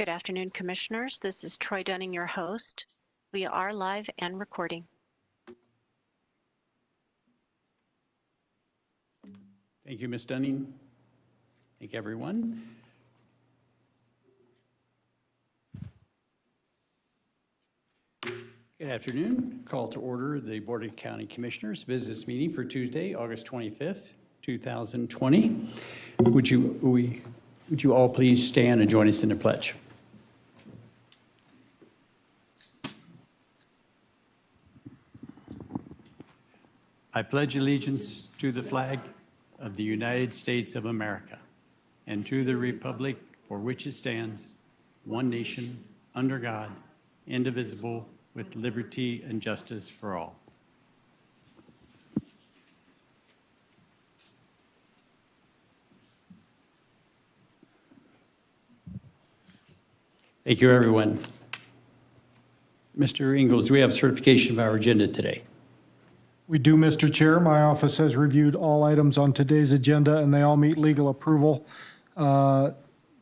Good afternoon, Commissioners. This is Troy Dunning, your host. We are live and recording. Thank you, Ms. Dunning. Thank everyone. Good afternoon. Call to order the Board of County Commissioners business meeting for Tuesday, August 25th, 2020. Would you all please stand and join us in the pledge? I pledge allegiance to the flag of the United States of America and to the republic for which it stands, one nation, under God, indivisible, with liberty and justice for all. Thank you, everyone. Mr. Ingalls, do we have certification of our agenda today? We do, Mr. Chair. My office has reviewed all items on today's agenda, and they all meet legal approval.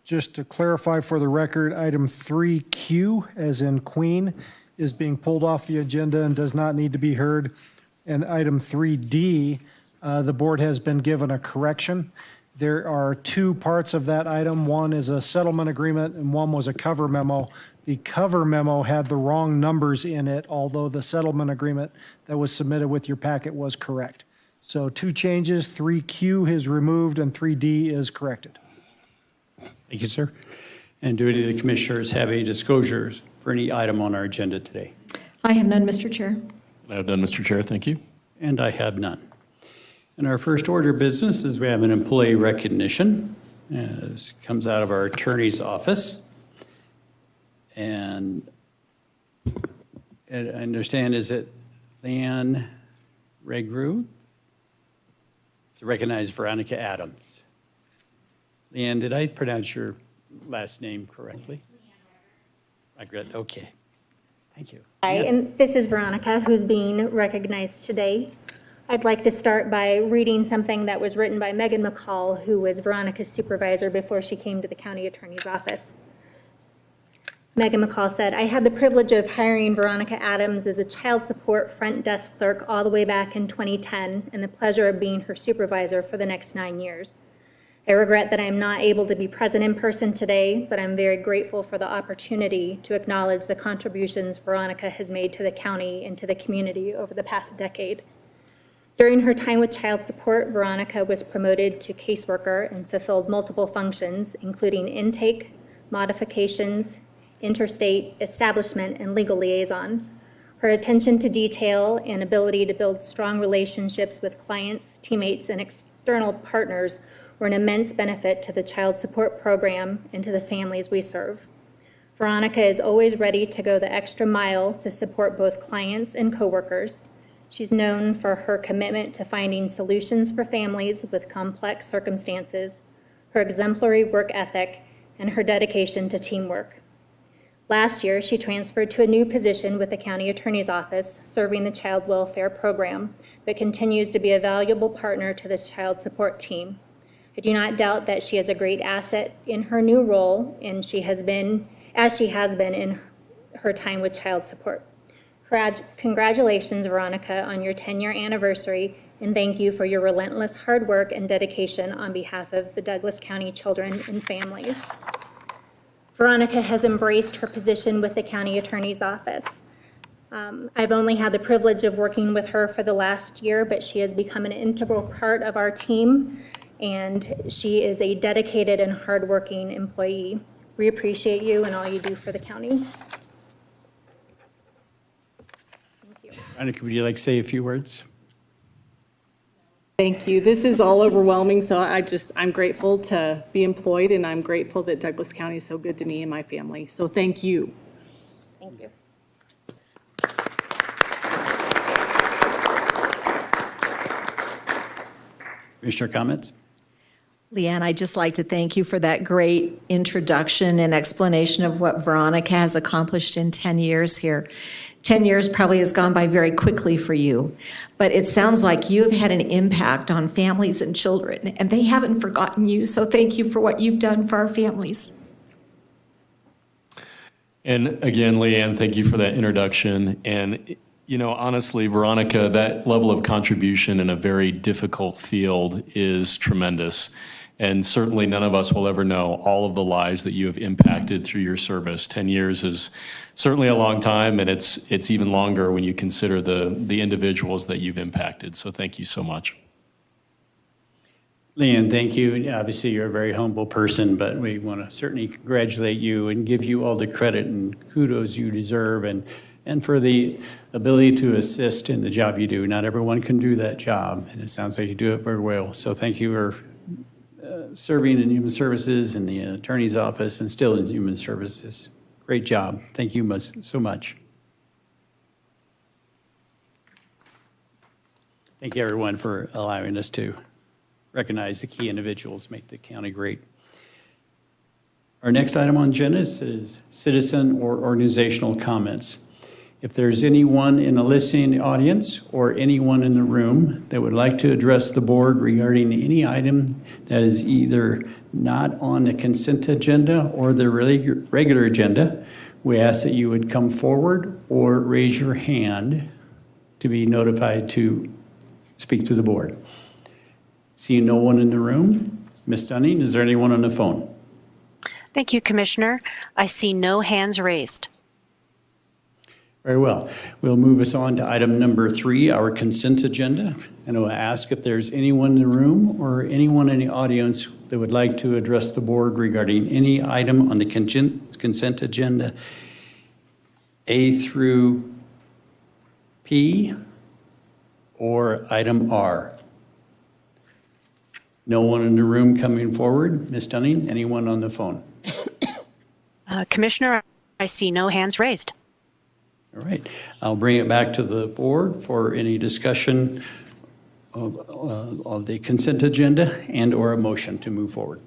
Just to clarify for the record, item 3Q, as in Queen, is being pulled off the agenda and does not need to be heard. And item 3D, the board has been given a correction. There are two parts of that item. One is a settlement agreement and one was a cover memo. The cover memo had the wrong numbers in it, although the settlement agreement that was submitted with your packet was correct. So two changes, 3Q is removed and 3D is corrected. Thank you, sir. And do any of the commissioners have any disclosures for any item on our agenda today? I have none, Mr. Chair. I have none, Mr. Chair. Thank you. And I have none. And our first order of business is we have an employee recognition. This comes out of our attorney's office. And I understand, is it Leanne Regru to recognize Veronica Adams? Leanne, did I pronounce your last name correctly? Okay. Thank you. Hi, and this is Veronica, who's being recognized today. I'd like to start by reading something that was written by Megan McCall, who was Veronica's supervisor before she came to the county attorney's office. Megan McCall said, "I had the privilege of hiring Veronica Adams as a child support front desk clerk all the way back in 2010, and the pleasure of being her supervisor for the next 9 years. I regret that I am not able to be present in person today, but I'm very grateful for the opportunity to acknowledge the contributions Veronica has made to the county and to the community over the past decade. During her time with child support, Veronica was promoted to caseworker and fulfilled multiple functions, including intake, modifications, interstate, establishment, and legal liaison. Her attention to detail and ability to build strong relationships with clients, teammates, and external partners were an immense benefit to the child support program and to the families we serve. Veronica is always ready to go the extra mile to support both clients and coworkers. She's known for her commitment to finding solutions for families with complex circumstances, her exemplary work ethic, and her dedication to teamwork. Last year, she transferred to a new position with the county attorney's office, serving the child welfare program, but continues to be a valuable partner to the child support team. I do not doubt that she is a great asset in her new role, and she has been in her time with child support. Congratulations, Veronica, on your 10-year anniversary, and thank you for your relentless hard work and dedication on behalf of the Douglas County children and families." Veronica has embraced her position with the county attorney's office. I've only had the privilege of working with her for the last year, but she has become an integral part of our team, and she is a dedicated and hardworking employee. We appreciate you and all you do for the county. Thank you. Veronica, would you like to say a few words? Thank you. This is all overwhelming, so I'm grateful to be employed, and I'm grateful that Douglas County is so good to me and my family. So thank you. Thank you. Commissioner comments? Leanne, I'd just like to thank you for that great introduction and explanation of what Veronica has accomplished in 10 years here. 10 years probably has gone by very quickly for you, but it sounds like you have had an impact on families and children, and they haven't forgotten you, so thank you for what you've done for our families. And again, Leanne, thank you for that introduction. And, honestly, Veronica, that level of contribution in a very difficult field is tremendous. And certainly none of us will ever know all of the lives that you have impacted through your service. 10 years is certainly a long time, and it's even longer when you consider the individuals that you've impacted. So thank you so much. Leanne, thank you. Obviously, you're a very humble person, but we want to certainly congratulate you and give you all the credit and kudos you deserve, and for the ability to assist in the job you do. Not everyone can do that job, and it sounds like you do it very well. So thank you for serving in Human Services and the Attorney's Office and still in Human Services. Great job. Thank you so much. Thank you, everyone, for allowing us to recognize the key individuals, make the county great. Our next item on agenda is citizen or organizational comments. If there's anyone in the listening audience or anyone in the room that would like to address the board regarding any item that is either not on the consent agenda or the regular agenda, we ask that you would come forward or raise your hand to be notified to speak to the board. Seeing no one in the room, Ms. Dunning, is there anyone on the phone? Thank you, Commissioner. I see no hands raised. Very well. We'll move us on to item number 3, our consent agenda. And I'll ask if there's anyone in the room or anyone in the audience that would like to address the board regarding any item on the consent agenda, A through P, or item R. No one in the room coming forward. Ms. Dunning, anyone on the phone? Commissioner, I see no hands raised. All right. I'll bring it back to the board for any discussion of the consent agenda and or a motion to move forward.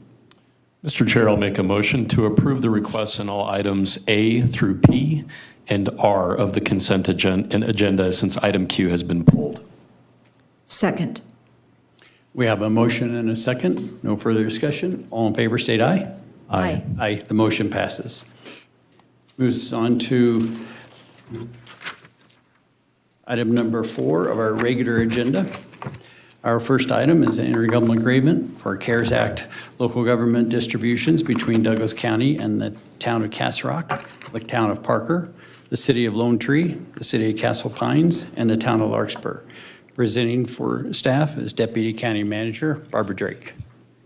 Mr. Chair, I'll make a motion to approve the requests in all items A through P and R of the consent agenda since item Q has been pulled. Second. We have a motion and a second. No further discussion. All in favor, state aye. Aye. Aye. The motion passes. Moves on to item number 4 of our regular agenda. Our first item is an intergovernmental agreement for CARES Act local government distributions between Douglas County and the town of Castle Rock, the town of Parker, the city of Lone Tree, the city of Castle Pines, and the town of Larkspur. Presenting for staff is Deputy County Manager Barbara Drake.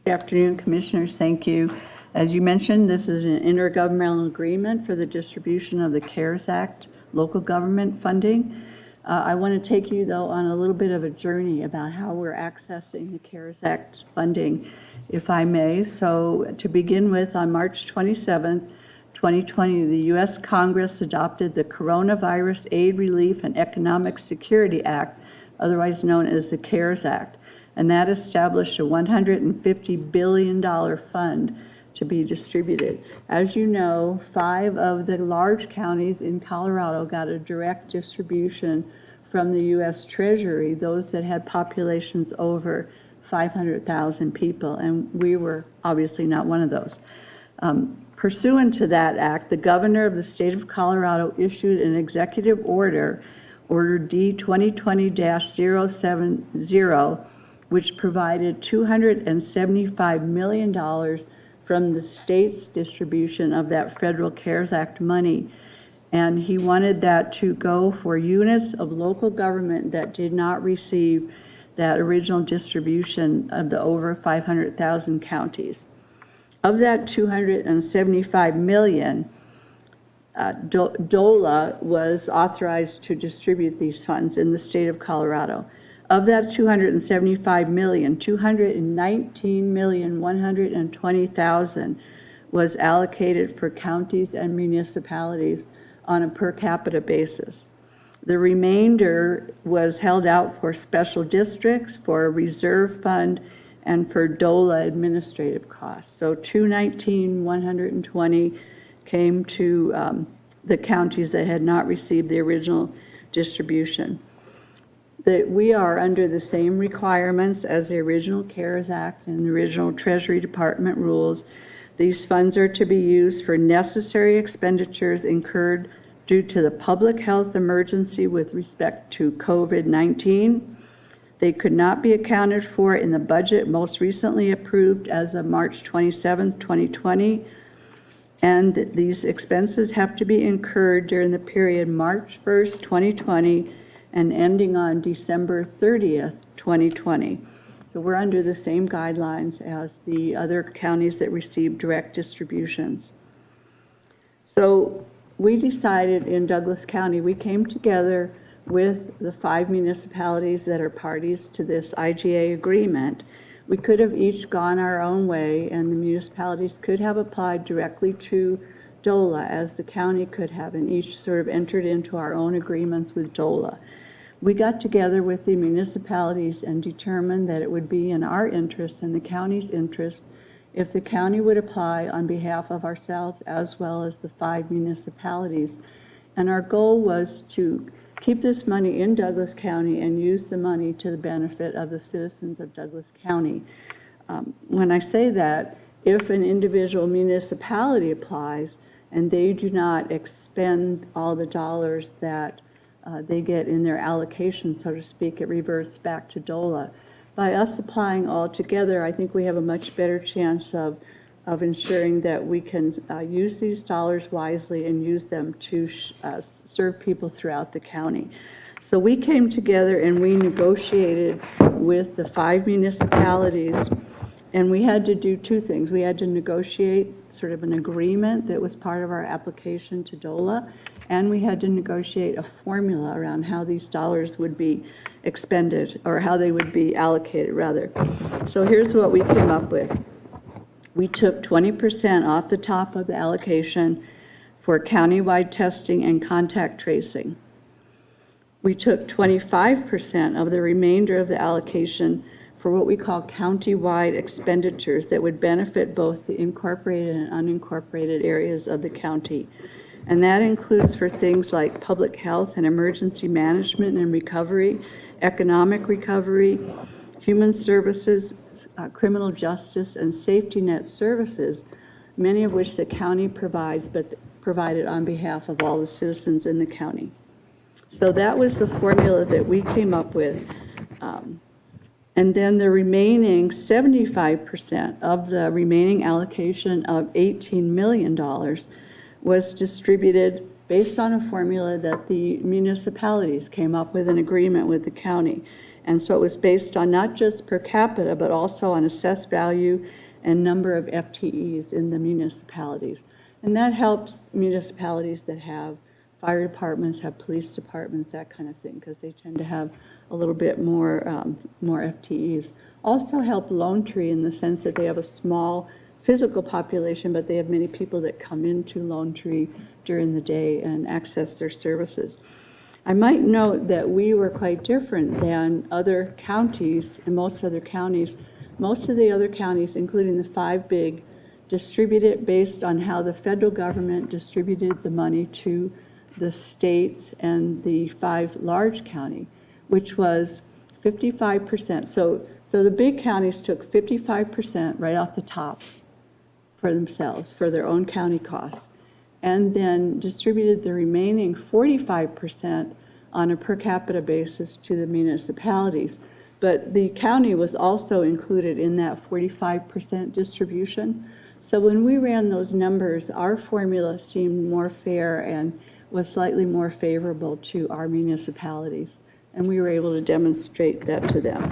Good afternoon, Commissioners. Thank you. As you mentioned, this is an intergovernmental agreement for the distribution of the CARES Act local government funding. I want to take you, though, on a little bit of a journey about how we're accessing the CARES Act funding, if I may. So to begin with, on March 27th, 2020, the U.S. Congress adopted the Coronavirus Aid, Relief, and Economic Security Act, otherwise known as the CARES Act, and that established a $150 billion fund to be distributed. As you know, 5 of the large counties in Colorado got a direct distribution from the U.S. Treasury, those that had populations over 500,000 people, and we were obviously not one of those. Pursuant to that act, the governor of the state of Colorado issued an executive order, Order D 2020-070, which provided $275 million from the state's distribution of that federal CARES Act money. And he wanted that to go for units of local government that did not receive that original distribution of the over 500,000 counties. Of that $275 million, DOLA was authorized to distribute these funds in the state of Colorado. Of that $275 million, $219,120,000 was allocated for counties and municipalities on a per capita basis. The remainder was held out for special districts, for a reserve fund, and for DOLA administrative costs. So $219,120 came to the counties that had not received the original distribution. That we are under the same requirements as the original CARES Act and the original Treasury Department rules. These funds are to be used for necessary expenditures incurred due to the public health emergency with respect to COVID-19. They could not be accounted for in the budget most recently approved as of March 27, 2020. And these expenses have to be incurred during the period March 1st, 2020 and ending on December 30th, 2020. So we're under the same guidelines as the other counties that receive direct distributions. So we decided in Douglas County, we came together with the 5 municipalities that are parties to this IGA agreement. We could have each gone our own way, and the municipalities could have applied directly to DOLA, as the county could have, and each sort of entered into our own agreements with DOLA. We got together with the municipalities and determined that it would be in our interest and the county's interest if the county would apply on behalf of ourselves as well as the 5 municipalities. And our goal was to keep this money in Douglas County and use the money to the benefit of the citizens of Douglas County. When I say that, if an individual municipality applies and they do not expend all the dollars that they get in their allocation, so to speak, it reverts back to DOLA. By us applying all together, I think we have a much better chance of ensuring that we can use these dollars wisely and use them to serve people throughout the county. So we came together and we negotiated with the 5 municipalities, and we had to do 2 things. We had to negotiate sort of an agreement that was part of our application to DOLA, and we had to negotiate a formula around how these dollars would be expended, or how they would be allocated, rather. So here's what we came up with. We took 20% off the top of the allocation for countywide testing and contact tracing. We took 25% of the remainder of the allocation for what we call countywide expenditures that would benefit both the incorporated and unincorporated areas of the county. And that includes for things like public health and emergency management and recovery, economic recovery, human services, criminal justice, and safety net services, many of which the county provides, but provided on behalf of all the citizens in the county. So that was the formula that we came up with. And then the remaining 75% of the remaining allocation of $18 million was distributed based on a formula that the municipalities came up with an agreement with the county. And so it was based on not just per capita, but also on assessed value and number of FTEs in the municipalities. And that helps municipalities that have fire departments, have police departments, that kind of thing, because they tend to have a little bit more FTEs. Also help Lone Tree in the sense that they have a small physical population, but they have many people that come into Lone Tree during the day and access their services. I might note that we were quite different than other counties, and most other counties. Most of the other counties, including the 5 big, distribute it based on how the federal government distributed the money to the states and the 5 large county, which was 55%. So the big counties took 55% right off the top for themselves, for their own county costs, and then distributed the remaining 45% on a per capita basis to the municipalities. But the county was also included in that 45% distribution. So when we ran those numbers, our formula seemed more fair and was slightly more favorable to our municipalities. And we were able to demonstrate that to them.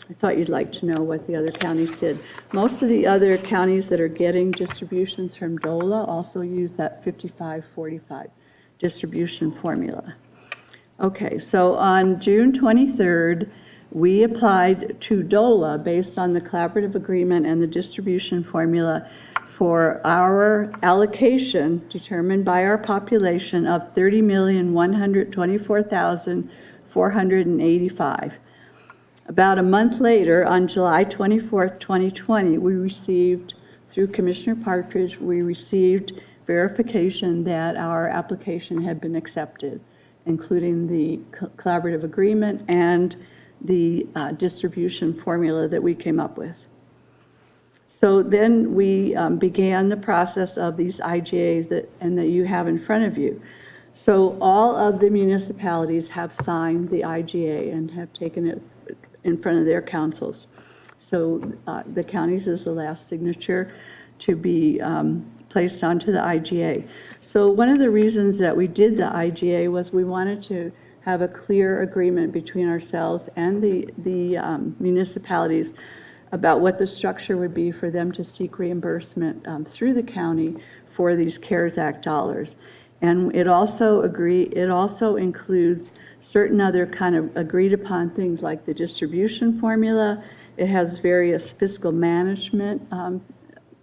I thought you'd like to know what the other counties did. Most of the other counties that are getting distributions from DOLA also use that 55-45 distribution formula. Okay, so on June 23rd, we applied to DOLA based on the collaborative agreement and the distribution formula for our allocation determined by our population of $30,124,485. About a month later, on July 24th, 2020, we received, through Commissioner Partridge, we received verification that our application had been accepted, including the collaborative agreement and the distribution formula that we came up with. So then we began the process of these IGAs that you have in front of you. So all of the municipalities have signed the IGA and have taken it in front of their councils. So the counties is the last signature to be placed onto the IGA. So one of the reasons that we did the IGA was we wanted to have a clear agreement between ourselves and the municipalities about what the structure would be for them to seek reimbursement through the county for these CARES Act dollars. And it also includes certain other kind of agreed upon things like the distribution formula. It has various fiscal management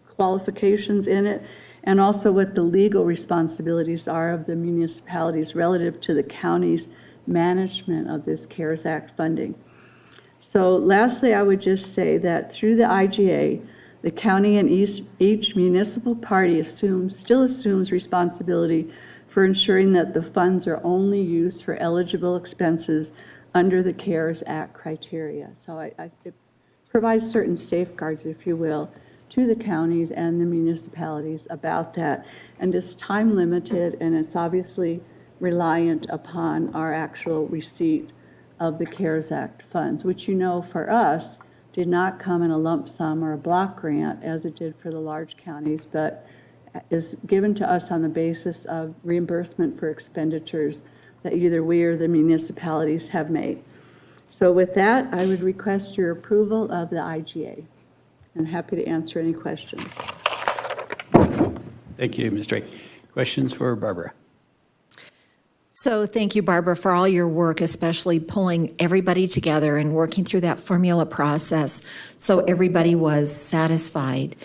qualifications in it, and also what the legal responsibilities are of the municipalities relative to the county's management of this CARES Act funding. So lastly, I would just say that through the IGA, the county and each municipal party still assumes responsibility for ensuring that the funds are only used for eligible expenses under the CARES Act criteria. So it provides certain safeguards, if you will, to the counties and the municipalities about that. And it's time limited, and it's obviously reliant upon our actual receipt of the CARES Act funds, which for us did not come in a lump sum or a block grant as it did for the large counties, but is given to us on the basis of reimbursement for expenditures that either we or the municipalities have made. So with that, I would request your approval of the IGA. I'm happy to answer any questions. Thank you, Ms. Drake. Questions for Barbara? So thank you, Barbara, for all your work, especially pulling everybody together and working through that formula process so everybody was satisfied.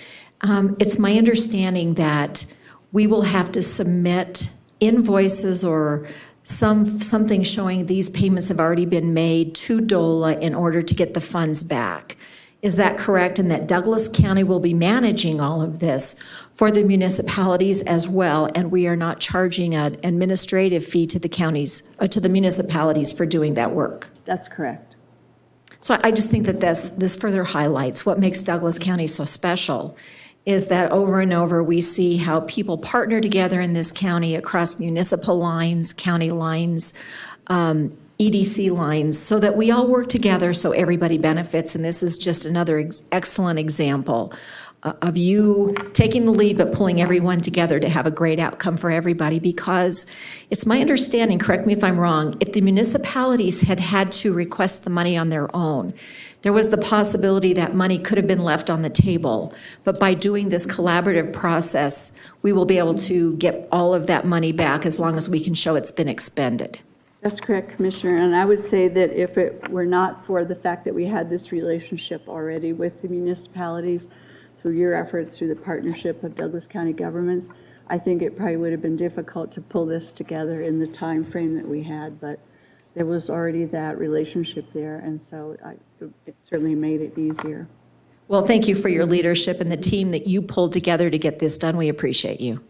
It's my understanding that we will have to submit invoices or something showing these payments have already been made to DOLA in order to get the funds back. Is that correct? And that Douglas County will be managing all of this for the municipalities as well, and we are not charging an administrative fee to the counties, to the municipalities for doing that work? That's correct. So I just think that this further highlights what makes Douglas County so special, is that over and over we see how people partner together in this county across municipal lines, county lines, EDC lines, so that we all work together so everybody benefits. And this is just another excellent example of you taking the lead but pulling everyone together to have a great outcome for everybody, because it's my understanding, correct me if I'm wrong, if the municipalities had to request the money on their own, there was the possibility that money could have been left on the table. But by doing this collaborative process, we will be able to get all of that money back as long as we can show it's been expended. That's correct, Commissioner. And I would say that if it were not for the fact that we had this relationship already with the municipalities through your efforts, through the partnership of Douglas County governments, I think it probably would have been difficult to pull this together in the time frame that we had. But there was already that relationship there, and so it certainly made it easier. Well, thank you for your leadership and the team that you pulled together to get this done. We appreciate you.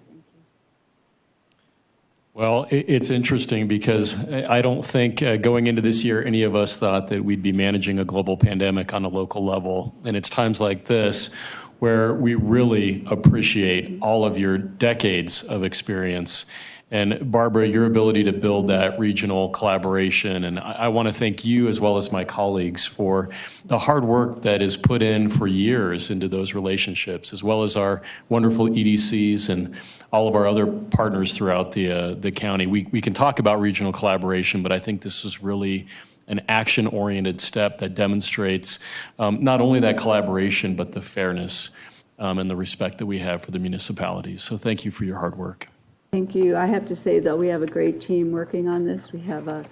Well, it's interesting because I don't think going into this year, any of us thought that we'd be managing a global pandemic on a local level. And it's times like this where we really appreciate all of your decades of experience. And Barbara, your ability to build that regional collaboration. And I want to thank you as well as my colleagues for the hard work that is put in for years into those relationships, as well as our wonderful EDCs and all of our other partners throughout the county. We can talk about regional collaboration, but I think this is really an action-oriented step that demonstrates not only that collaboration, but the fairness and the respect that we have for the municipalities. So thank you for your hard work. Thank you. I have to say, though, we have a great team working on this. We have a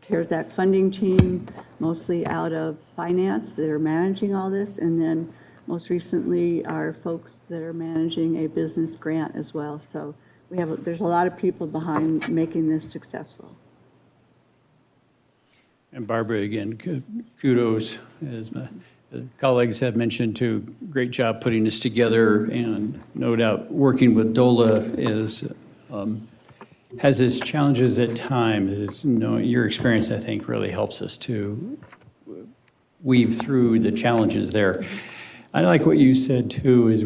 CARES Act funding team, mostly out of finance, that are managing all this, and then most recently our folks that are managing a business grant as well. So there's a lot of people behind making this successful. And Barbara, again, kudos, as my colleagues have mentioned, too. Great job putting this together, and no doubt working with DOLA has its challenges at times. Your experience, I think, really helps us to weave through the challenges there. I like what you said too, is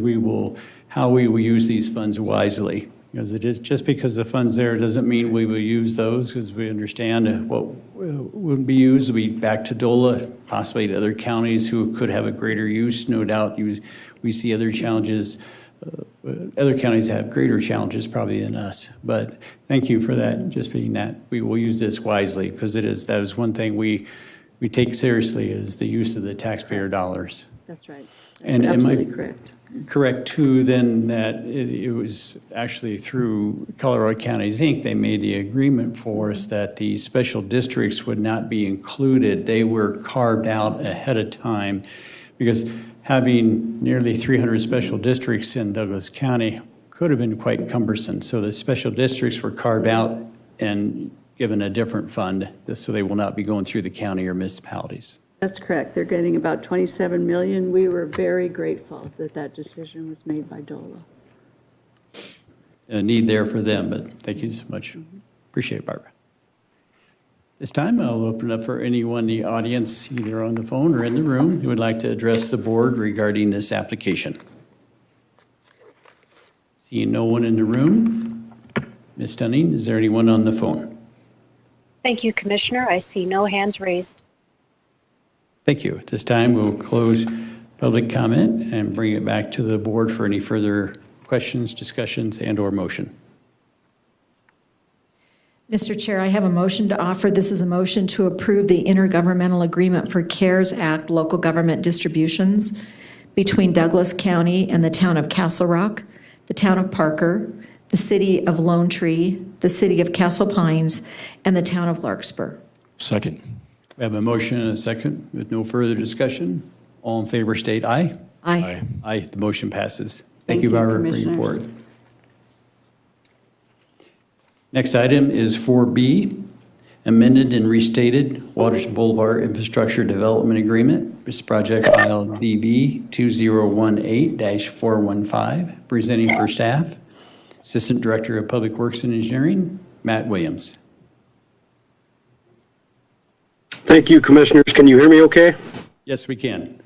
how we will use these funds wisely. Because it is, just because the fund's there doesn't mean we will use those, because we understand what would be used will be back to DOLA, possibly to other counties who could have a greater use. No doubt we see other challenges. Other counties have greater challenges probably than us. But thank you for that, just being that. We will use this wisely, because that is one thing we take seriously, is the use of the taxpayer dollars. That's right. And am I Absolutely correct. correct too, then, that it was actually through Colorado Counties, Inc., they made the agreement for us that the special districts would not be included. They were carved out ahead of time, because having nearly 300 special districts in Douglas County could have been quite cumbersome. So the special districts were carved out and given a different fund, so they will not be going through the county or municipalities. That's correct. They're getting about 27 million. We were very grateful that that decision was made by DOLA. A need there for them, but thank you so much. Appreciate it, Barbara. This time, I'll open up for anyone in the audience, either on the phone or in the room, who would like to address the board regarding this application. Seeing no one in the room. Ms. Dunning, is there anyone on the phone? Thank you, Commissioner. I see no hands raised. Thank you. At this time, we'll close public comment and bring it back to the board for any further questions, discussions, and/or motion. Mr. Chair, I have a motion to offer. This is a motion to approve the Intergovernmental Agreement for CARES Act local government distributions between Douglas County and the town of Castle Rock, the town of Parker, the city of Lone Tree, the city of Castle Pines, and the town of Larkspur. Second. We have a motion and a second with no further discussion. All in favor state aye. Aye. Aye, the motion passes. Thank Thank you, you, Barbara, for bringing Commissioners. forward. Next item is 4B, amended and restated Waterton Boulevard Infrastructure Development Agreement. This project file DB 2018-415, presenting for staff, Assistant Director of Public Works and Engineering, Matt Williams. Thank you, Commissioners. Can you hear me okay? Yes, we can.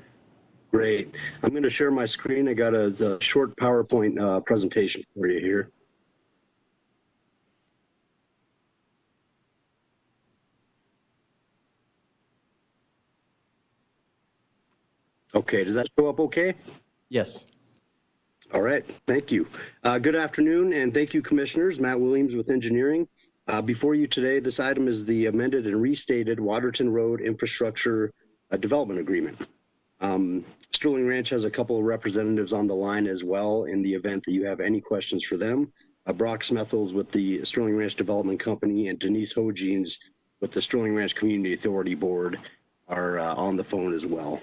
Great. I'm going to share my screen. I got a short PowerPoint presentation for you here. Okay, does that show up okay? Yes. All right, thank you. Good afternoon, and thank you, Commissioners. Matt Williams with Engineering. Before you today, this item is the amended and restated Waterton Road Infrastructure Development Agreement. Sterling Ranch has a couple of representatives on the line as well in the event that you have any questions for them. Brock Smethels with the Sterling Ranch Development Company and Denise Hojeans with the Sterling Ranch Community Authority Board are on the phone as well.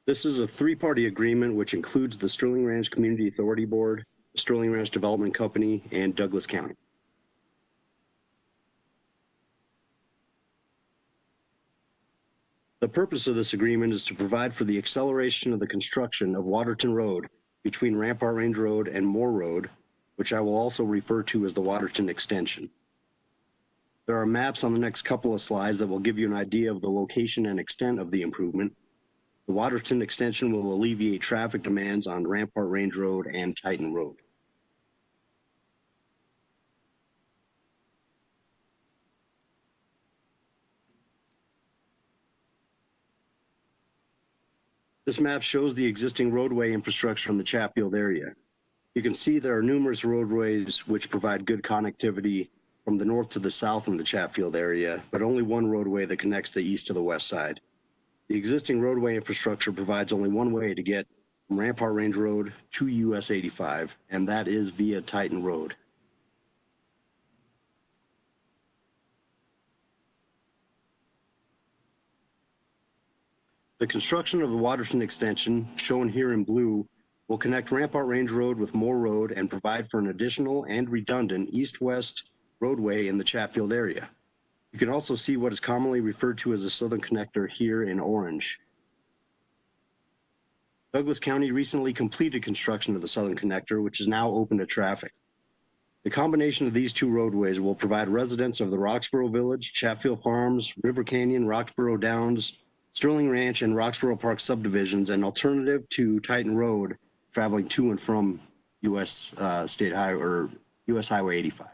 This is a three-party agreement which includes the Sterling Ranch Community Authority Board, the Sterling Ranch Development Company, and Douglas County. The purpose of this agreement is to provide for the acceleration of the construction of Waterton Road between Rampart Range Road and Moore Road, which I will also refer to as the Waterton Extension. There are maps on the next couple of slides that will give you an idea of the location and extent of the improvement. The Waterton Extension will alleviate traffic demands on Rampart Range Road and Titan Road. This map shows the existing roadway infrastructure in the Chatfield area. You can see there are numerous roadways which provide good connectivity from the north to the south in the Chatfield area, but only one roadway that connects the east to the west side. The existing roadway infrastructure provides only one way to get from Rampart Range Road to US 85, and that is via Titan Road. The construction of the Waterton Extension, shown here in blue, will connect Rampart Range Road with Moore Road and provide for an additional and redundant east-west roadway in the Chatfield area. You can also see what is commonly referred to as the Southern Connector here in orange. Douglas County recently completed construction of the Southern Connector, which is now open to traffic. The combination of these two roadways will provide residents of the Roxborough Village, Chatfield Farms, River Canyon, Roxborough Downs, Sterling Ranch and Roxborough Park subdivisions, an alternative to Titan Road traveling to and from US State Highway or US Highway 85.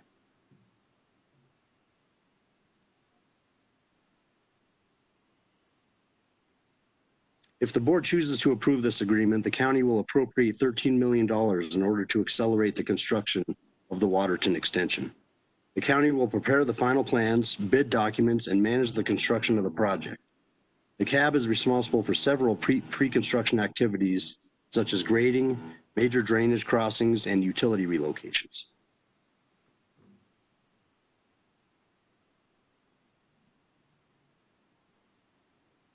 If the board chooses to approve this agreement, the county will appropriate $13 million in order to accelerate the construction of the Waterton extension. The county will prepare the final plans, bid documents, and manage the construction of the project. The CAB is responsible for several pre-construction activities, such as grading, major drainage crossings, and utility relocations.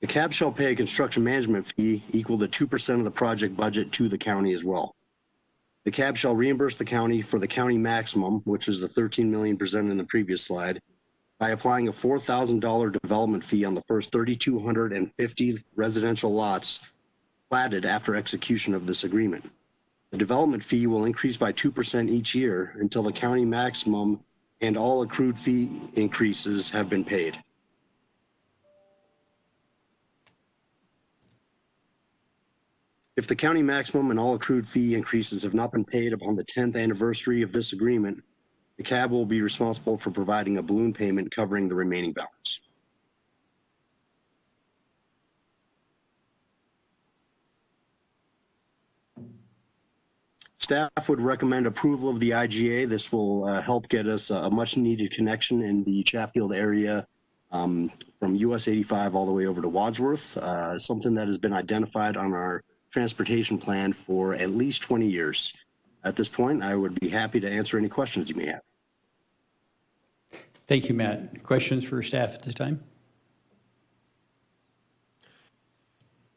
The CAB shall pay a construction management fee equal to 2% of the project budget to the county as well. The CAB shall reimburse the county for the county maximum, which is the $13 million presented in the previous slide, by applying a $4,000 development fee on the first 3,250 residential lots platted after execution of this agreement. The development fee will increase by 2% each year until the county maximum and all accrued fee increases have been paid. If the county maximum and all accrued fee increases have not been paid upon the 10th anniversary of this agreement, the CAB will be responsible for providing a balloon payment covering the remaining balance. Staff would recommend approval of the IGA. This will help get us a much needed connection in the Chatfield area from US 85 all the way over to Wadsworth, something that has been identified on our transportation plan for at least 20 years. At this point, I would be happy to answer any questions you may have. Thank you, Matt. Questions for staff at this time?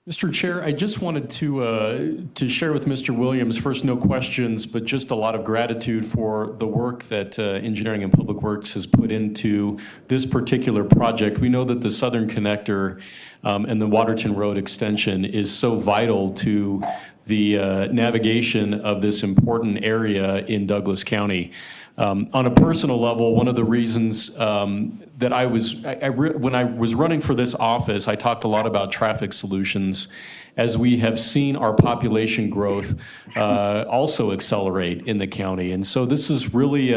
Mr. Chair, I just wanted to share with Mr. Williams, first, no questions, but just a lot of gratitude for the work that Engineering and Public Works has put into this particular project. We know that the Southern Connector and the Waterton Road extension is so vital to the navigation of this important area in Douglas County. On a personal level, one of the reasons that when I was running for this office, I talked a lot about traffic solutions as we have seen our population growth also accelerate in the county. And so this is really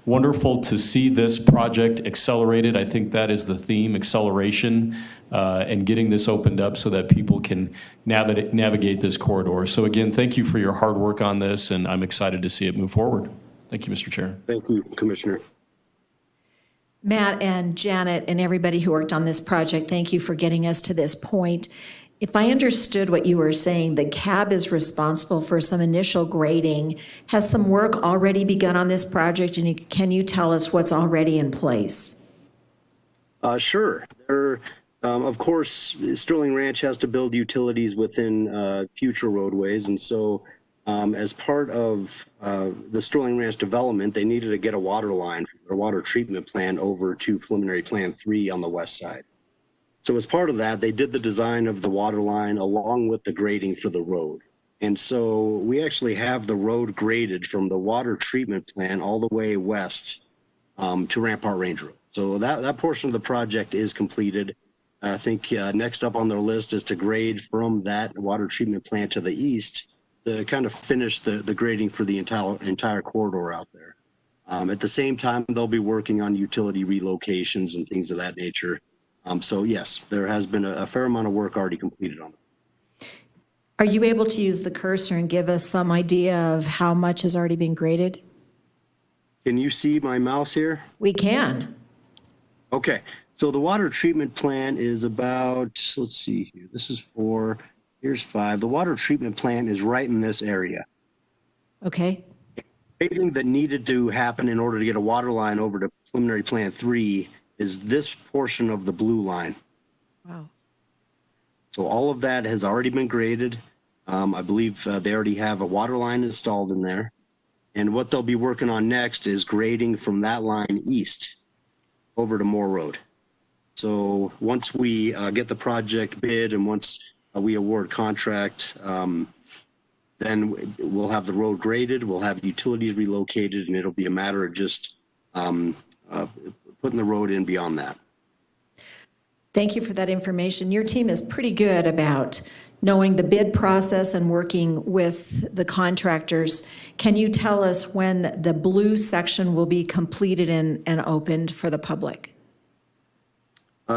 wonderful to see this project accelerated. I think that is the theme, acceleration, and getting this opened up so that people can navigate this corridor. So again, thank you for your hard work on this, and I'm excited to see it move forward. Thank you, Mr. Chair. Thank you, Commissioner. Matt and Janet and everybody who worked on this project, thank you for getting us to this point. If I understood what you were saying, the CAB is responsible for some initial grading. Has some work already begun on this project, and can you tell us what's already in place? Sure. Of course, Sterling Ranch has to build utilities within future roadways, and so as part of the Sterling Ranch development, they needed to get a water line from their water treatment plant over to preliminary plan 3 on the west side. So as part of that, they did the design of the water line along with the grading for the road. And so we actually have the road graded from the water treatment plant all the way west to Rampart Range Road. So that portion of the project is completed. I think next up on their list is to grade from that water treatment plant to the east to kind of finish the grading for the entire corridor out there. At the same time, they'll be working on utility relocations and things of that nature. So yes, there has been a fair amount of work already completed on it. Are you able to use the cursor and give us some idea of how much has already been graded? Can you see my mouse here? We can. Okay, so the water treatment plant is about, let's see here, this is 4, here's 5. The water treatment plant is right in this area. Okay. Grading that needed to happen in order to get a water line over to preliminary plan 3 is this portion of the blue line. Wow. So all of that has already been graded. I believe they already have a water line installed in there. And what they'll be working on next is grading from that line east over to Moore Road. So once we get the project bid and once we award contract, then we'll have the road graded, we'll have utilities relocated, and it'll be a matter of just putting the road in beyond that. Thank you for that information. Your team is pretty good about knowing the bid process and working with the contractors. Can you tell us when the blue section will be completed and opened for the public?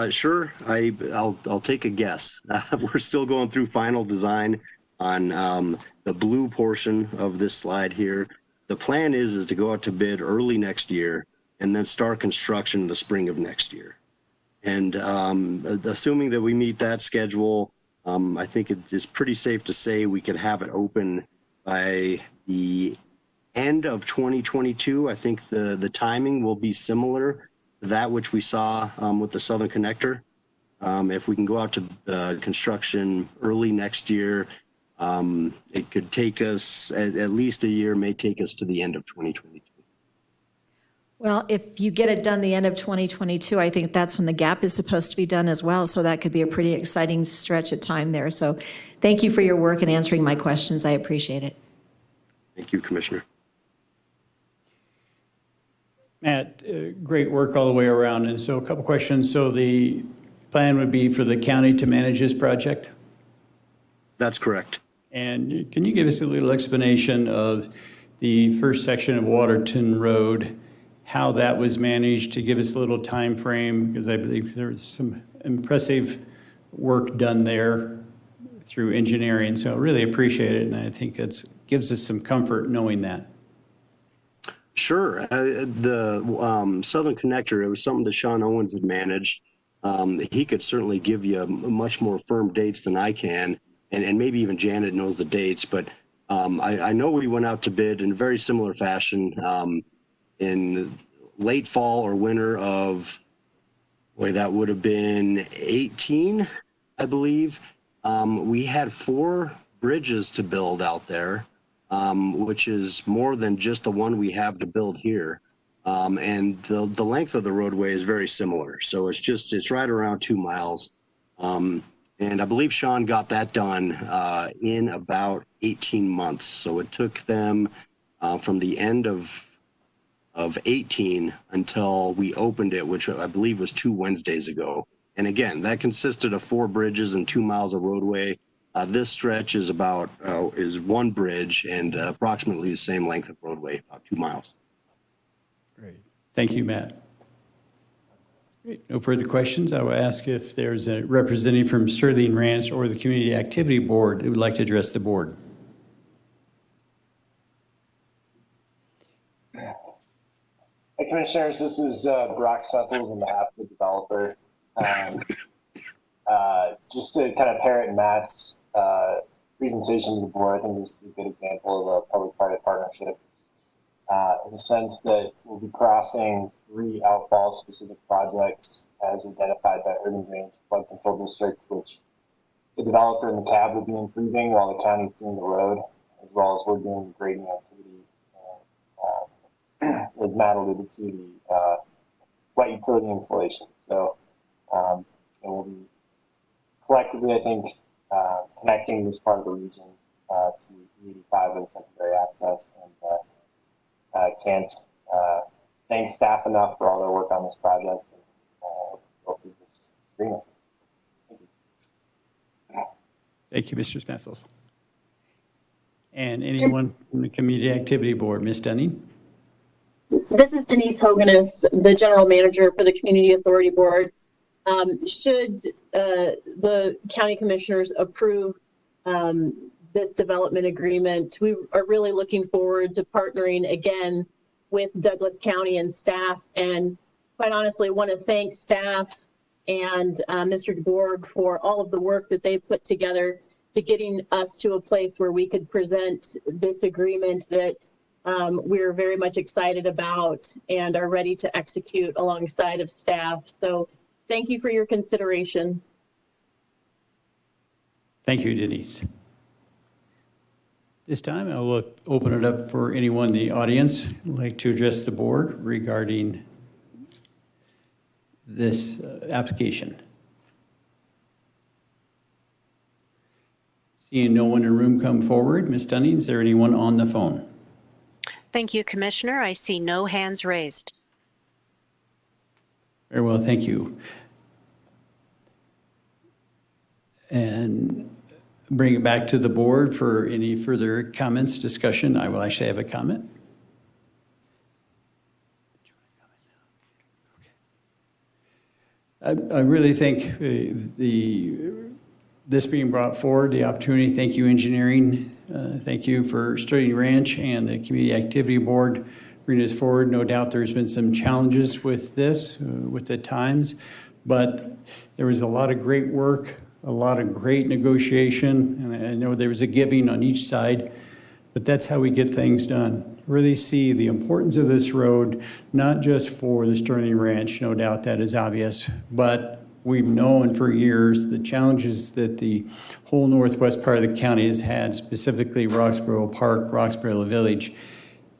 Sure. I'll take a guess. We're still going through final design on the blue portion of this slide here. The plan is to go out to bid early next year and then start construction in the spring of next year. And assuming that we meet that schedule, I think it is pretty safe to say we could have it open by the end of 2022. I think the timing will be similar to that which we saw with the Southern Connector. If we can go out to construction early next year, it could take us at least a year, may take us to the end of 2022. Well, if you get it done the end of 2022, I think that's when the gap is supposed to be done as well. So that could be a pretty exciting stretch of time there. So thank you for your work and answering my questions. I appreciate it. Thank you, Commissioner. Matt, great work all the way around. And so a couple questions. So the plan would be for the county to manage this project? That's correct. And can you give us a little explanation of the first section of Waterton Road, how that was managed, to give us a little time frame, because I believe there was some impressive work done there through engineering. So I really appreciate it, and I think that gives us some comfort knowing that. Sure. The Southern Connector, it was something that Sean Owens had managed. He could certainly give you much more firm dates than I can, and maybe even Janet knows the dates, but I know we went out to bid in a very similar fashion in late fall or winter of, that would have been 18, I believe. We had 4 bridges to build out there, which is more than just the one we have to build here. And the length of the roadway is very similar. So it's right around 2 miles. And I believe Sean got that done in about 18 months. So it took them from the end of 18 until we opened it, which I believe was 2 Wednesdays ago. And again, that consisted of 4 bridges and 2 miles of roadway. This stretch is is 1 bridge and approximately the same length of roadway, about 2 miles. Great. Thank you, Matt. Great. No further questions. I will ask if there's a representative from Sterling Ranch or the Community Activity Board who would like to address the board. Hey, Commissioners, this is Brock Snuffles on behalf of the developer. Just to kind of parrot Matt's presentation to the board, I think this is a good example of a public-private partnership in the sense that we'll be crossing 3 outfall-specific projects as identified by Urban Drainage Flood Control District, which the developer and the CAB will be improving while the county's doing the road, as well as we're doing the grading activity. As Matt alluded to, the wet utility installation. So we'll be collectively, I think, connecting this part of the region to E85 with secondary access. And can't thank staff enough for all their work on this project and go through this agreement. Thank you, Mr. Smethels. And anyone from the Community Activity Board, Ms. Dunning? This is Denise Hoganus, the General Manager for the Community Authority Board. Should the County Commissioners approve this development agreement, we are really looking forward to partnering again with Douglas County and staff, and quite honestly want to thank staff and Mr. DeBorg for all of the work that they put together to getting us to a place where we could present this agreement that we're very much excited about and are ready to execute alongside of staff. So thank you for your consideration. Thank you, Denise. This time, I will open it up for anyone in the audience who would like to address the board regarding this application. Seeing no one in the room come forward, Ms. Dunning, is there anyone on the phone? Thank you, Commissioner. I see no hands raised. Very well, thank you. and bring it back to the board for any further comments, discussion. I will actually have a comment. I really think this being brought forward, the opportunity, thank you, engineering. Thank you for Sterling Ranch and the Community Activity Board bringing this forward. No doubt there's been some challenges with this, with the times, but there was a lot of great work, a lot of great negotiation, and I know there was a giving on each side, but that's how we get things done. Really see the importance of this road, not just for the Sterling Ranch, no doubt that is obvious, but we've known for years the challenges that the whole northwest part of the county has had, specifically Roxborough Park, Roxborough Village.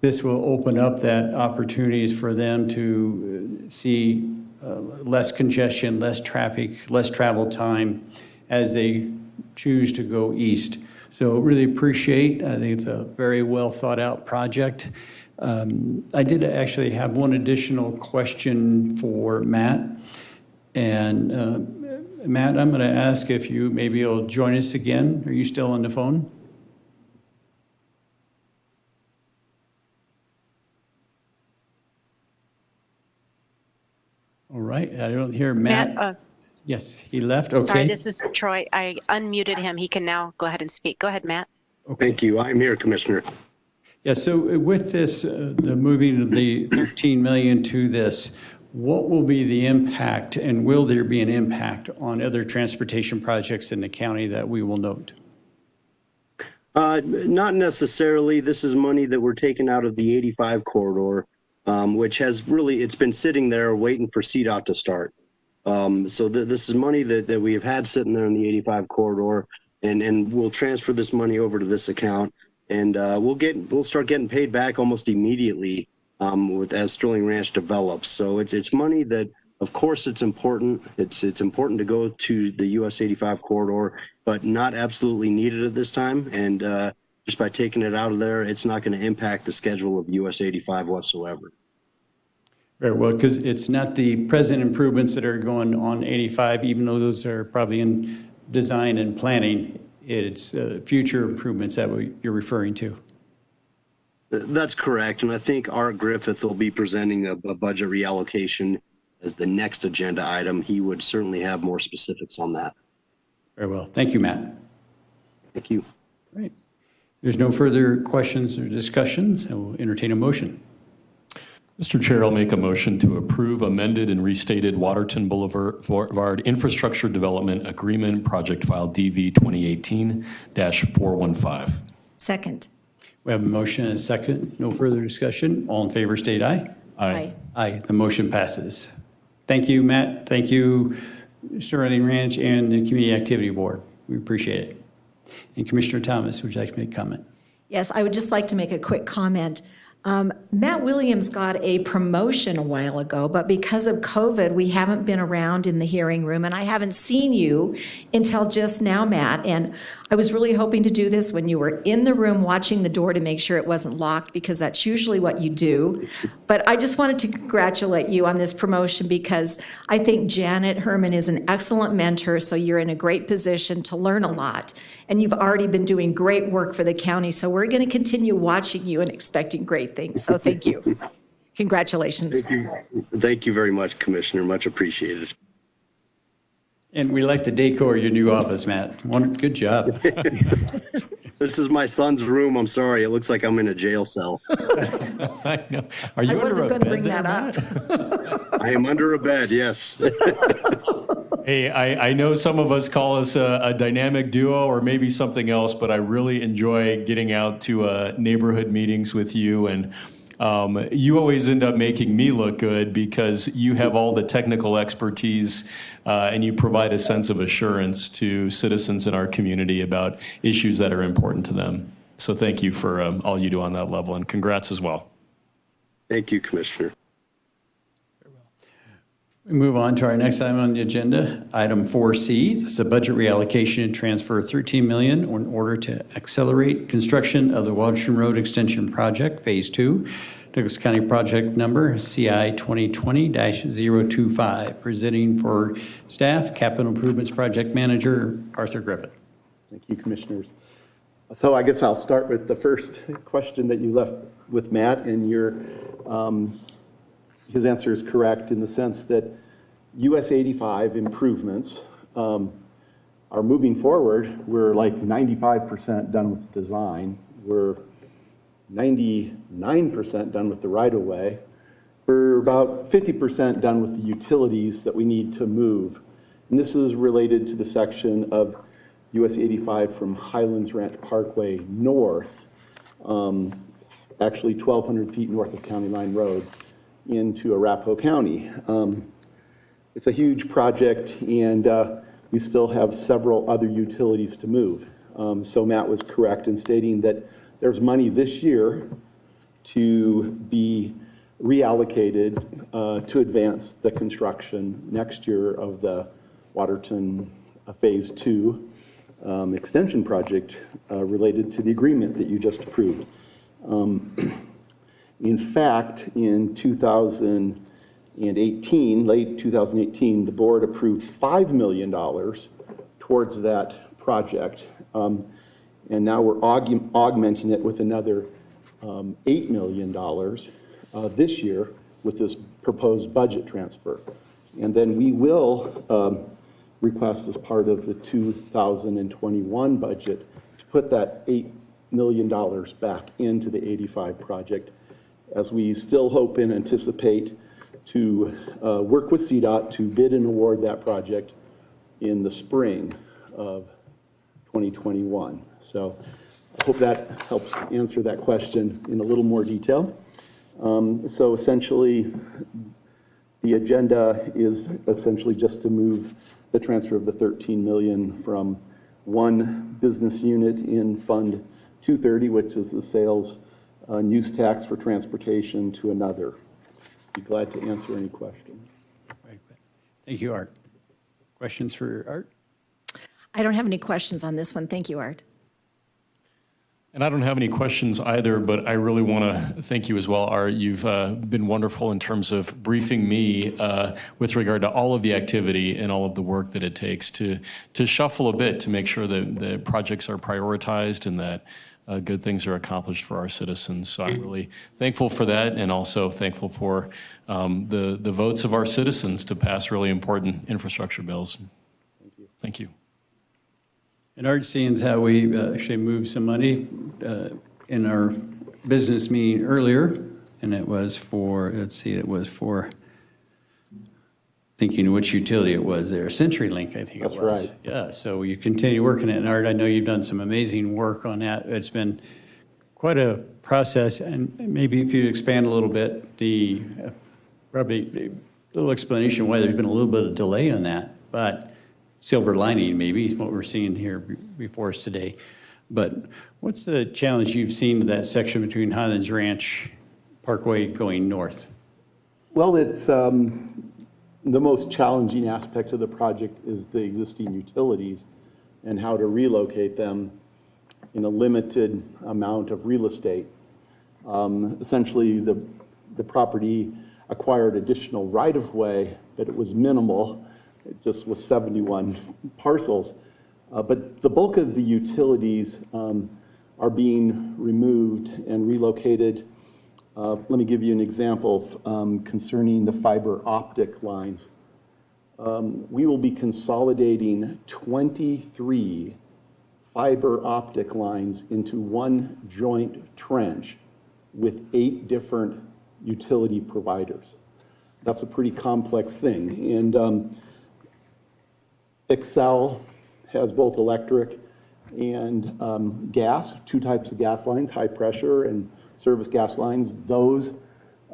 This will open up that opportunities for them to see less congestion, less traffic, less travel time as they choose to go east. So really appreciate, I think it's a very well thought out project. I did actually have one additional question for Matt. And Matt, I'm going to ask if you maybe you'll join us again. Are you still on the phone? All right, I don't hear Matt. Yes, he left, okay. Sorry, this is Troy. I unmuted him. He can now go ahead and speak. Go ahead, Matt. Okay. Thank you. I'm here, Commissioner. Yeah, so with this, the moving of the 13 million to this, what will be the impact, and will there be an impact on other transportation projects in the county that we will note? Not necessarily. This is money that we're taking out of the 85 corridor, which has really, it's been sitting there waiting for CDOT to start. So this is money that we have had sitting there in the 85 corridor, and we'll transfer this money over to this account, and we'll start getting paid back almost immediately as Sterling Ranch develops. So it's money that, of course, it's important. It's important to go to the US 85 corridor, but not absolutely needed at this time. And just by taking it out of there, it's not going to impact the schedule of US 85 whatsoever. Very well, because it's not the present improvements that are going on 85, even though those are probably in design and planning. It's future improvements that you're referring to. That's correct. And I think Art Griffith will be presenting a budget reallocation as the next agenda item. He would certainly have more specifics on that. Very well. Thank you, Matt. Thank you. Great. There's no further questions or discussions. I will entertain a motion. Mr. Chair, I'll make a motion to approve amended and restated Waterton Boulevard Infrastructure Development Agreement, Project File DV 2018-415. Second. We have a motion and a second. No further discussion. All in favor, state aye. Aye. Aye. The motion passes. Thank you, Matt. Thank you, Sterling Ranch and the Community Activity Board. We appreciate it. And Commissioner Thomas, would you like to make a comment? Yes, I would just like to make a quick comment. Matt Williams got a promotion a while ago, but because of COVID, we haven't been around in the hearing room, and I haven't seen you until just now, Matt. And I was really hoping to do this when you were in the room watching the door to make sure it wasn't locked, because that's usually what you do. But I just wanted to congratulate you on this promotion, because I think Janet Herman is an excellent mentor, so you're in a great position to learn a lot. And you've already been doing great work for the county, so we're going to continue watching you and expecting great things. So thank you. Congratulations. Thank you very much, Commissioner. Much appreciated. And we like the decor of your new office, Matt. Good job. This is my son's room. I'm sorry. It looks like I'm in a jail cell. I know. Are you I under wasn't a going to bed bring there, that Matt? up. I am under a bed, yes. Hey, I know some of us call us a dynamic duo or maybe something else, but I really enjoy getting out to neighborhood meetings with you. And you always end up making me look good because you have all the technical expertise and you provide a sense of assurance to citizens in our community about issues that are important to them. So thank you for all you do on that level, and congrats as well. Thank you, Commissioner. We move on to our next item on the agenda, item 4C. This is a budget reallocation and transfer of $13 million in order to accelerate construction of the Waterton Road Extension Project, Phase 2, Douglas County project number CI 2020-025. Presenting for staff, Capital Improvements Project Manager Arthur Griffith. Thank you, Commissioners. So I guess I'll start with the first question that you left with Matt, and his answer is correct in the sense that US 85 improvements are moving forward. We're like 95% done with design. We're 99% done with the right-of-way. We're about 50% done with the utilities that we need to move. And this is related to the section of US 85 from Highlands Ranch Parkway north, actually 1,200 feet north of County Line Road, into Arapahoe County. It's a huge project, and we still have several other utilities to move. So Matt was correct in stating that there's money this year to be reallocated to advance the construction next year of the Waterton Phase 2 extension project related to the agreement that you just approved. In fact, in 2018, late 2018, the board approved $5 million towards that project. And now we're augmenting it with another $8 million this year with this proposed budget transfer. And then we will request as part of the 2021 budget to put that $8 million back into the 85 project, as we still hope and anticipate to work with CDOT to bid and award that project in the spring of 2021. So I hope that helps answer that question in a little more detail. So essentially, the agenda is essentially just to move the transfer of the $13 million from one business unit in Fund 230, which is the sales and use tax for transportation, to another. Be glad to answer any questions. Thank you, Art. Questions for Art? I don't have any questions on this one. Thank you, Art. And I don't have any questions either, but I really want to thank you as well, Art. You've been wonderful in terms of briefing me with regard to all of the activity and all of the work that it takes to shuffle a bit to make sure that the projects are prioritized and that good things are accomplished for our citizens. So I'm really thankful for that, and also thankful for the votes of our citizens to pass really important infrastructure bills. Thank you. Thank you. And Art, seeing how we actually moved some money in our business meeting earlier, and it was for, let's see, it was for, thinking which utility it was there, CenturyLink, I think it was. That's right. Yeah, so you continue working it, and Art, I know you've done some amazing work on that. It's been quite a process, and maybe if you expand a little bit, probably a little explanation why there's been a little bit of delay on that, but silver lining maybe is what we're seeing here before us today. But what's the challenge you've seen to that section between Highlands Ranch Parkway going north? Well, it's the most challenging aspect of the project is the existing utilities and how to relocate them in a limited amount of real estate. Essentially, the property acquired additional right-of-way, but it was minimal. It just was 71 parcels. But the bulk of the utilities are being removed and relocated. Let me give you an example concerning the fiber optic lines. We will be consolidating 23 fiber optic lines into one joint trench with 8 different utility providers. That's a pretty complex thing. And Excel has both electric and gas, 2 types of gas lines, high pressure and service gas lines. Those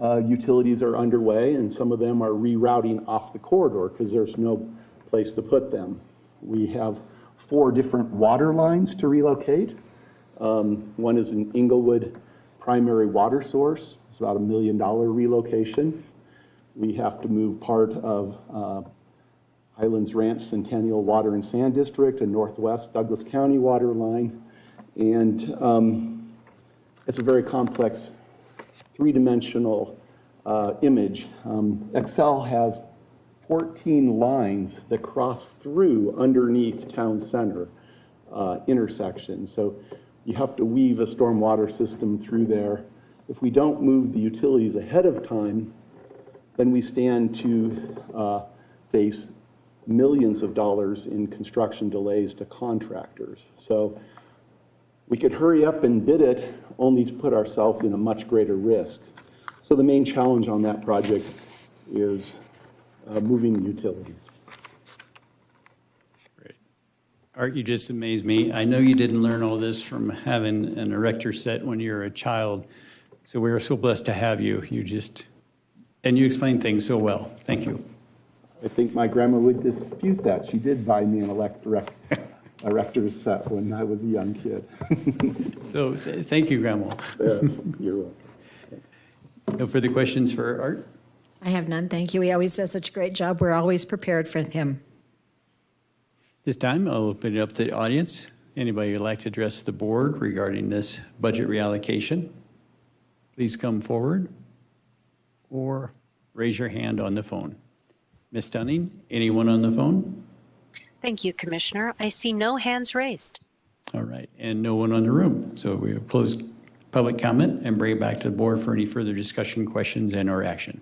utilities are underway, and some of them are rerouting off the corridor because there's no place to put them. We have 4 different water lines to relocate. One is an Inglewood primary water source. It's about $1 million relocation. We have to move part of Highlands Ranch Centennial Water and Sand District and Northwest Douglas County water line. And it's a very complex three-dimensional image. Excel has 14 lines that cross through underneath town center intersection. So you have to weave a stormwater system through there. If we don't move the utilities ahead of time, then we stand to face millions of dollars in construction delays to contractors. So we could hurry up and bid it only to put ourselves in a much greater risk. So the main challenge on that project is moving the utilities. Great. Art, you just amaze me. I know you didn't learn all this from having an erector set when you were a child. So we are so blessed to have you. And you explain things so well. Thank you. I think my grandma would dispute that. She did buy me an erector's set when I was a young kid. So thank you, Grandma. You're welcome. No further questions for Art? I have none, thank you. He always does such a great job. We're always prepared for him. This time, I'll open it up to the audience. Anybody who'd like to address the board regarding this budget reallocation, please come forward or raise your hand on the phone. Ms. Dunning, anyone on the phone? Thank you, Commissioner. I see no hands raised. All right, and no one on the room. So we have closed public comment and bring it back to the board for any further discussion, questions, and/or action.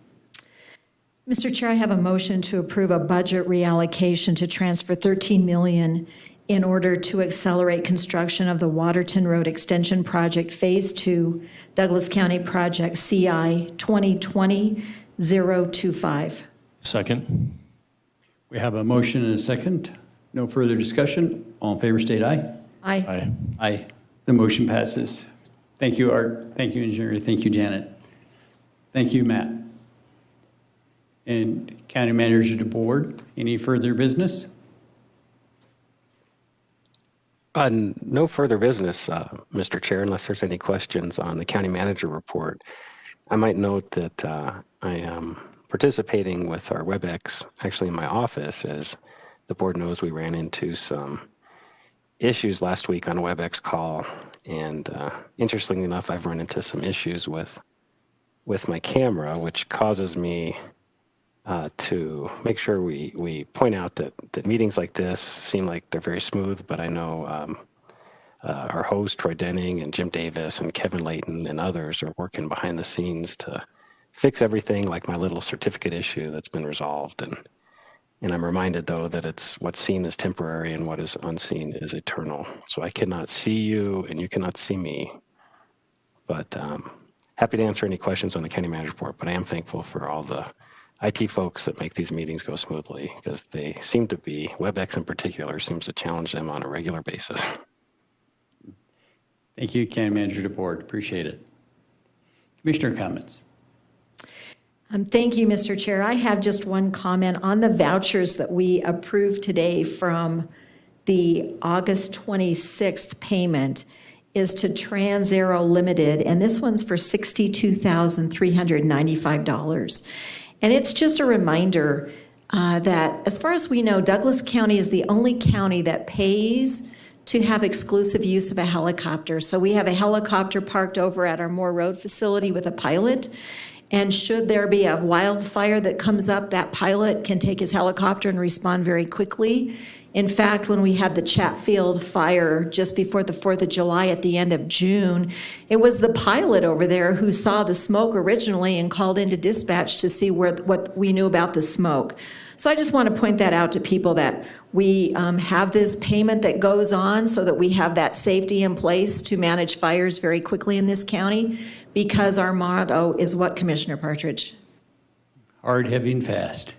Mr. Chair, I have a motion to approve a budget reallocation to transfer $13 million in order to accelerate construction of the Waterton Road Extension Project Phase 2, Douglas County Project CI 2020-025. Second. We have a motion and a second. No further discussion. All in favor, state aye. Aye. Aye. Aye. The motion passes. Thank you, Art. Thank you, Engineer. Thank you, Janet. Thank you, Matt. And County Manager to Board, any further business? No further business, Mr. Chair, unless there's any questions on the County Manager report. I might note that I am participating with our WebEx actually in my office. As the board knows, we ran into some issues last week on a WebEx call, and interestingly enough, I've run into some issues with my camera, which causes me to make sure we point out that meetings like this seem like they're very smooth, but I know our host, Troy Denning, and Jim Davis, and Kevin Layton, and others are working behind the scenes to fix everything, like my little certificate issue that's been resolved. And I'm reminded, though, that it's what's seen is temporary and what is unseen is eternal. So I cannot see you and you cannot see me. But happy to answer any questions on the County Manager report, but I am thankful for all the IT folks that make these meetings go smoothly, because they seem to be, WebEx in particular, seems to challenge them on a regular basis. Thank you, County Manager to Board. Appreciate it. Commissioner comments. Thank you, Mr. Chair. I have just one comment on the vouchers that we approved today from the August 26th payment is to TransAero Limited, and this one's for $62,395. And it's just a reminder that as far as we know, Douglas County is the only county that pays to have exclusive use of a helicopter. So we have a helicopter parked over at our Moore Road facility with a pilot. And should there be a wildfire that comes up, that pilot can take his helicopter and respond very quickly. In fact, when we had the Chatfield fire just before the 4th of July at the end of June, it was the pilot over there who saw the smoke originally and called into dispatch to see what we knew about the smoke. So I just want to point that out to people, that we have this payment that goes on so that we have that safety in place to manage fires very quickly in this county, because our motto is what, Commissioner Partridge? Hard, heavy, and fast.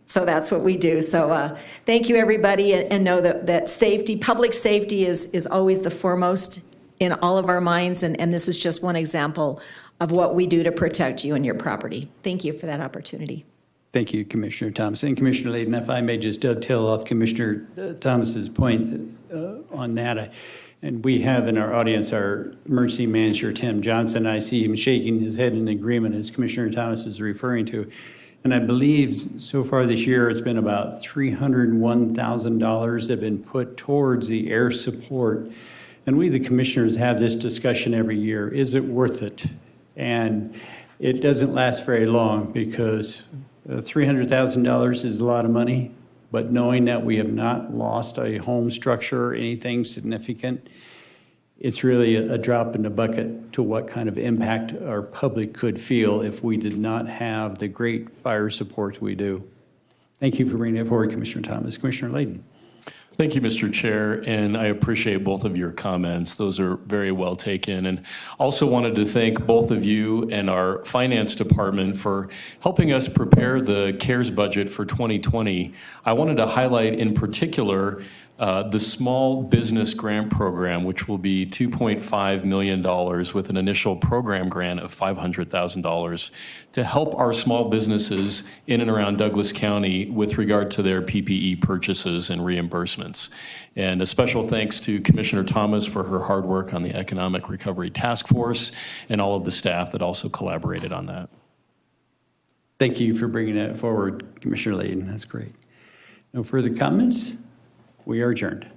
So that's what we do. So thank you, everybody, and know that safety, public safety is always the foremost in all of our minds, and this is just one example of what we do to protect you and your property. Thank you for that opportunity. Thank you, Commissioner Thomas. And Commissioner Layden, if I may just dovetail off Commissioner Thomas's point on that. And we have in our audience our emergency manager, Tim Johnson. I see him shaking his head in agreement, as Commissioner Thomas is referring to. And I believe so far this year, it's been about $301,000 that have been put towards the air support. And we, the commissioners, have this discussion every year. Is it worth it? And it doesn't last very long because $300,000 is a lot of money, but knowing that we have not lost a home structure or anything significant, it's really a drop in the bucket to what kind of impact our public could feel if we did not have the great fire support we do. Thank you for bringing that forward, Commissioner Thomas. Commissioner Layden. Thank you, Mr. Chair, and I appreciate both of your comments. Those are very well taken. And also wanted to thank both of you and our finance department for helping us prepare the CARES budget for 2020. I wanted to highlight in particular the small business grant program, which will be $2.5 million with an initial program grant of $500,000 to help our small businesses in and around Douglas County with regard to their PPE purchases and reimbursements. And a special thanks to Commissioner Thomas for her hard work on the Economic Recovery Task Force and all of the staff that also collaborated on that. Thank you for bringing that forward, Commissioner Layden. That's great. No further comments? We are adjourned.